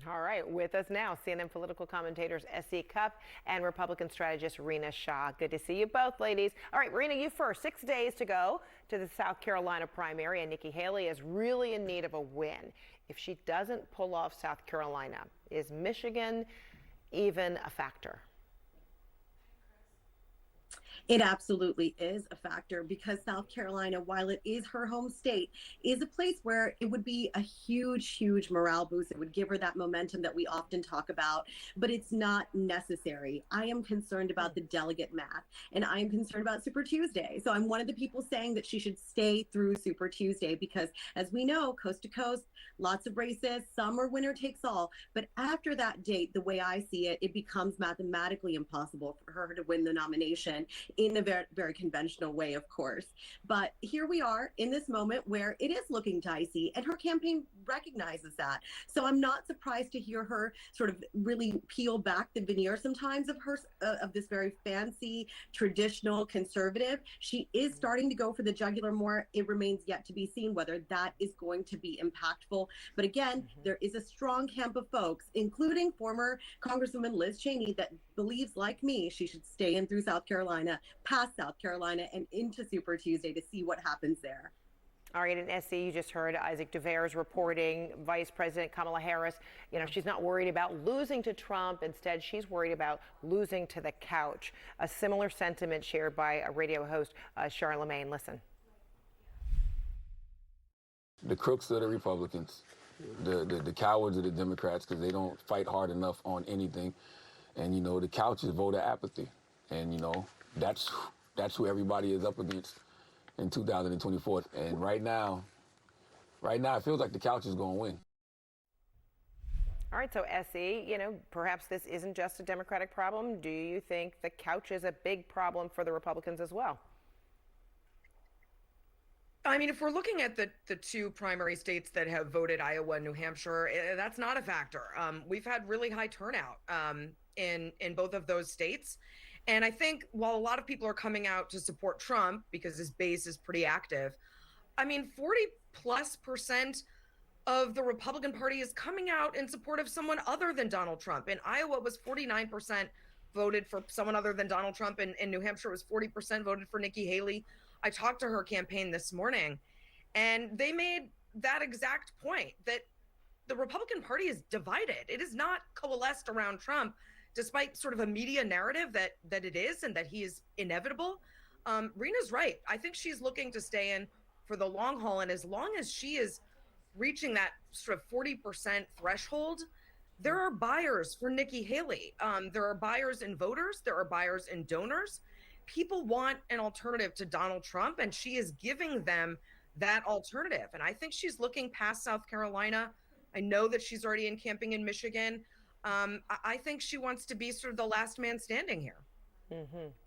All right, with us now, CNN political commentators SE Cupp and Republican strategist Rina Shah. Good to see you both, ladies. All right, Rina, you first. 6 days to go to the South Carolina primary, and Nikki Haley is really in need of a win. If she doesn't pull off South Carolina, is Michigan even a factor? It absolutely is a factor because South Carolina, while it is her home state, is a place where it would be a huge, huge morale boost. It would give her that momentum that we often talk about, but it's not necessary. I am concerned about the delegate math, and I am concerned about Super Tuesday. So I'm one of the people saying that she should stay through Super Tuesday because, as we know, coast to coast, lots of races, some are winner takes all. But after that date, the way I see it, it becomes mathematically impossible for her to win the nomination in a very, very conventional way, of course. But here we are in this moment where it is looking dicey, and her campaign recognizes that. So I'm not surprised to hear her sort of really peel back the veneer sometimes of her of this very fancy, traditional conservative. She is starting to go for the jugular more. It remains yet to be seen whether that is going to be impactful. But again, there is a strong camp of folks, including former Congresswoman Liz Cheney, that believes, like me, she should stay in through South Carolina, past South Carolina, and into Super Tuesday to see what happens there. All right, in SC, you just heard Isaac Duvier's reporting, Vice President Kamala Harris, she's not worried about losing to Trump. Instead, she's worried about losing to the couch. A similar sentiment shared by a radio host, Charlemagne. Listen. The crooks are the Republicans, the cowards are the Democrats because they don't fight hard enough on anything. And, the couch is voter apathy. And, that's who everybody is up against in 2024. And right now, it feels like the couch is going to win. All right, so SE, perhaps this isn't just a Democratic problem. Do you think the couch is a big problem for the Republicans as well? I mean, if we're looking at the two primary states that have voted, Iowa and New Hampshire, that's not a factor. We've had really high turnout in both of those states. And I think while a lot of people are coming out to support Trump because his base is pretty active, I mean, 40+% of the Republican Party is coming out in support of someone other than Donald Trump. In Iowa, it was 49% voted for someone other than Donald Trump. And in New Hampshire, it was 40% voted for Nikki Haley. I talked to her campaign this morning, and they made that exact point that the Republican Party is divided. It is not coalesced around Trump, despite sort of a media narrative that it is and that he is inevitable. Rina's right. I think she's looking to stay in for the long haul. And as long as she is reaching that sort of 40% threshold, there are buyers for Nikki Haley. There are buyers and voters. There are buyers and donors. People want an alternative to Donald Trump, and she is giving them that alternative. And I think she's looking past South Carolina. I know that she's already in camping in Michigan. I think she wants to be sort of the last man standing here.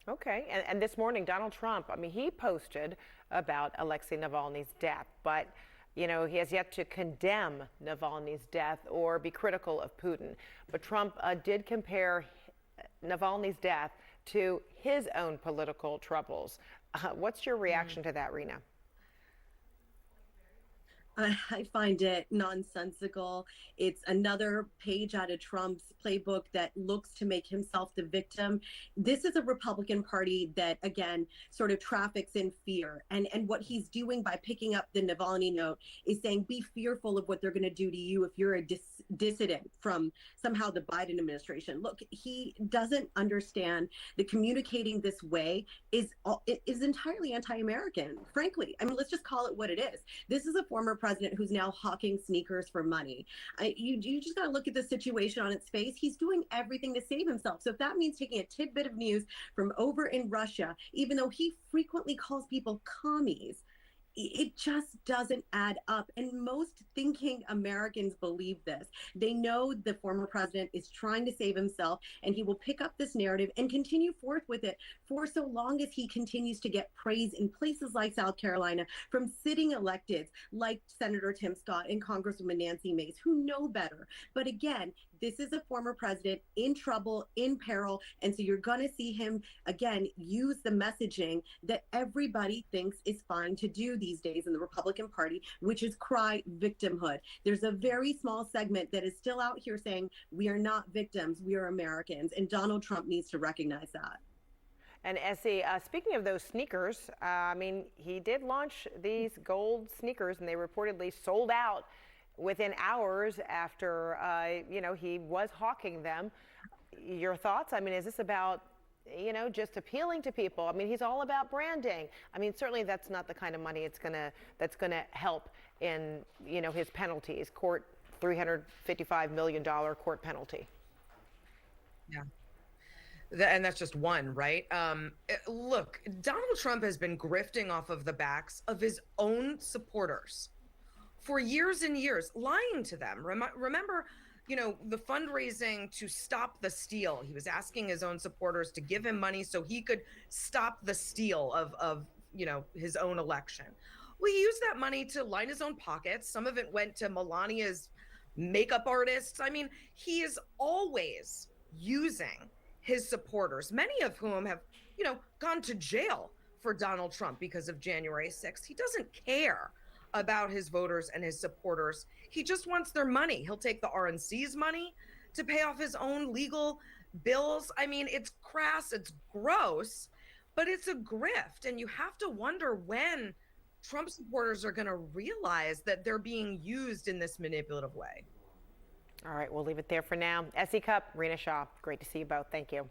Okay. And this morning, Donald Trump, he posted about Alexei Navalny's death, but, he has yet to condemn Navalny's death or be critical of Putin. But Trump did compare Navalny's death to his own political troubles. What's your reaction to that, Rina? I find it nonsensical. It's another page out of Trump's playbook that looks to make himself the victim. This is a Republican Party that, again, sort of traffics in fear. And what he's doing by picking up the Navalny note is saying, be fearful of what they're going to do to you if you're a dissident from somehow the Biden administration. Look, he doesn't understand that communicating this way is entirely anti-American, frankly. I mean, let's just call it what it is. This is a former president who's now hawking sneakers for money. You just got to look at the situation on its face. He's doing everything to save himself. So if that means taking a tidbit of news from over in Russia, even though he frequently calls people commies, it just doesn't add up. And most thinking Americans believe this. They know the former president is trying to save himself, and he will pick up this narrative and continue forth with it for so long as he continues to get praise in places like South Carolina from sitting electeds like Senator Tim Scott and Congresswoman Nancy Mace, who know better. But again, this is a former president in trouble, in peril. And so you're going to see him, again, use the messaging that everybody thinks is fine to do these days in the Republican Party, which is cry victimhood. There's a very small segment that is still out here saying we are not victims, we are Americans, and Donald Trump needs to recognize that. And SE, speaking of those sneakers, I mean, he did launch these gold sneakers, and they reportedly sold out within hours after, he was hawking them. Your thoughts? I mean, is this about, just appealing to people? I mean, he's all about branding. I mean, certainly that's not the kind of money that's gonna help in, his penalties, $355 million court penalty. Yeah. And that's just one, right? Look, Donald Trump has been grifting off of the backs of his own supporters for years and years, lying to them. Remember, the fundraising to stop the steal. He was asking his own supporters to give him money so he could stop the steal of his own election. Well, he used that money to line his own pockets. Some of it went to Melania's makeup artists. I mean, he is always using his supporters, many of whom have, gone to jail for Donald Trump because of January 6th. He doesn't care about his voters and his supporters. He just wants their money. He'll take the RNC's money to pay off his own legal bills. I mean, it's crass, it's gross, but it's a grift. And you have to wonder when Trump supporters are going to realize that they're being used in this manipulative way. All right, we'll leave it there for now. SE Cupp, Rina Shah, great to see you both. Thank you.